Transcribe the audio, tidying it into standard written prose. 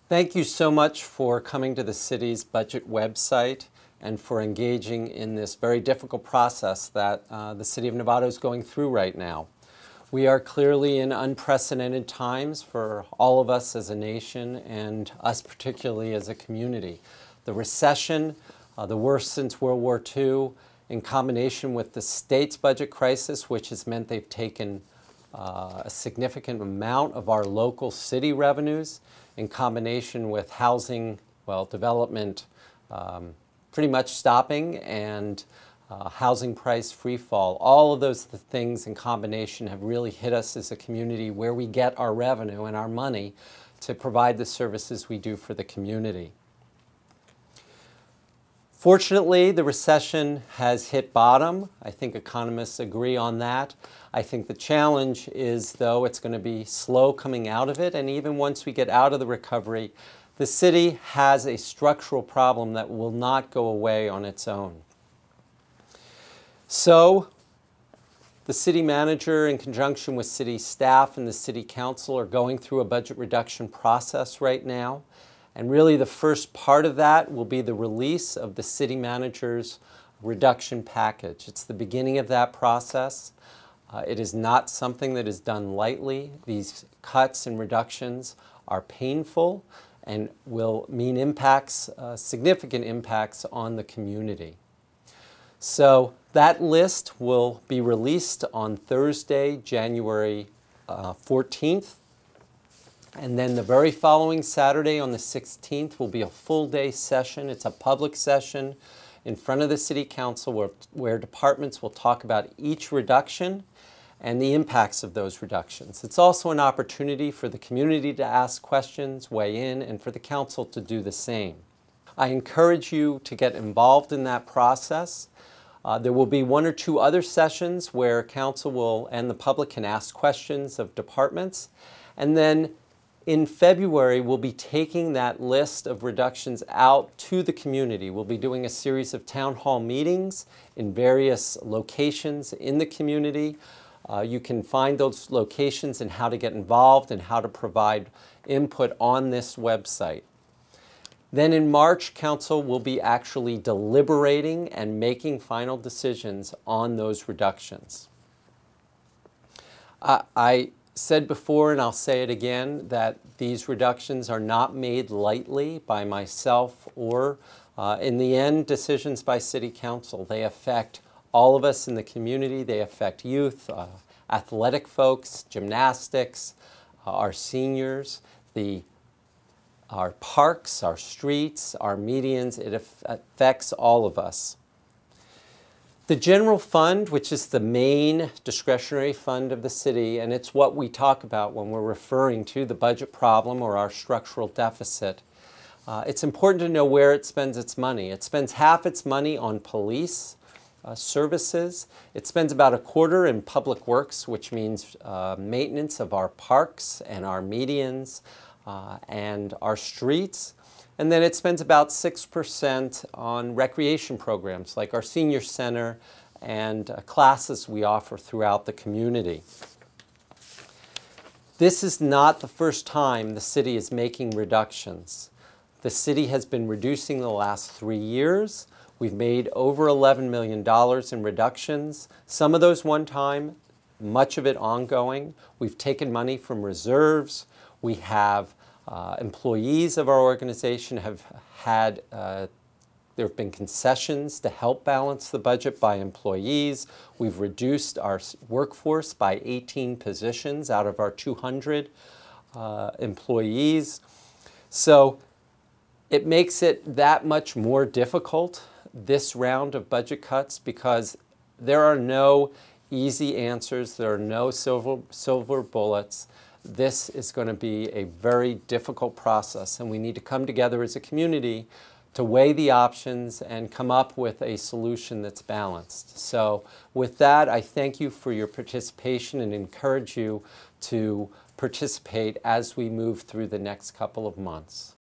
Thank you so much for coming to the city's budget website and for engaging in this very difficult process that the City of Novato is going through right now. We are clearly in unprecedented times for all of us as a nation and us particularly as a community. The recession, the worst since World War II, in combination with the state's budget crisis, which has meant they've taken a significant amount of our local city revenues, in combination with housing, development pretty much stopping and housing price free fall. All of those things in combination have really hit us as a community where we get our revenue and our money to provide the services we do for the community. Fortunately, the recession has hit bottom. I think economists agree on that. I think the challenge is, though, it's going to be slow coming out of it, and even once we get out of the recovery, the city has a structural problem that will not go away on its own. So, the city manager, in conjunction with city staff and the city council, are going through a budget reduction process right now. And really the first part of that will be the release of the city manager's reduction package. It's the beginning of that process. It is not something that is done lightly. These cuts and reductions are painful and will mean impacts, significant impacts on the community. So that list will be released on Thursday, January 14th. And then the very following Saturday on the 16th will be a full-day session. It's a public session in front of the City Council where departments will talk about each reduction and the impacts of those reductions. It's also an opportunity for the community to ask questions, weigh in, and for the Council to do the same. I encourage you to get involved in that process. There will be one or two other sessions where Council and the public can ask questions of departments. And then in February, we'll be taking that list of reductions out to the community. We'll be doing a series of town hall meetings in various locations in the community. You can find those locations and how to get involved and how to provide input on this website. Then in March, Council will be actually deliberating and making final decisions on those reductions. I said before, and I'll say it again, that these reductions are not made lightly by myself or, in the end, decisions by City Council. They affect all of us in the community. They affect youth, athletic folks, gymnastics, our seniors, our parks, our streets, our medians. It affects all of us. The general fund, which is the main discretionary fund of the city, and it's what we talk about when we're referring to the budget problem or our structural deficit, it's important to know where it spends its money. It spends half its money on police services. It spends about a quarter in public works, which means maintenance of our parks and our medians and our streets. And then it spends about 6% on recreation programs like our senior center and classes we offer throughout the community. This is not the first time the city is making reductions. The city has been reducing the last 3 years. We've made over $11 million in reductions, some of those one time, much of it ongoing. We've taken money from reserves. We have employees of our organization have had, there have been concessions to help balance the budget by employees. We've reduced our workforce by 18 positions out of our 200 employees. So it makes it that much more difficult, this round of budget cuts, because there are no easy answers. There are no silver bullets. This is going to be a very difficult process, and we need to come together as a community to weigh the options and come up with a solution that's balanced. So with that, I thank you for your participation and encourage you to participate as we move through the next couple of months.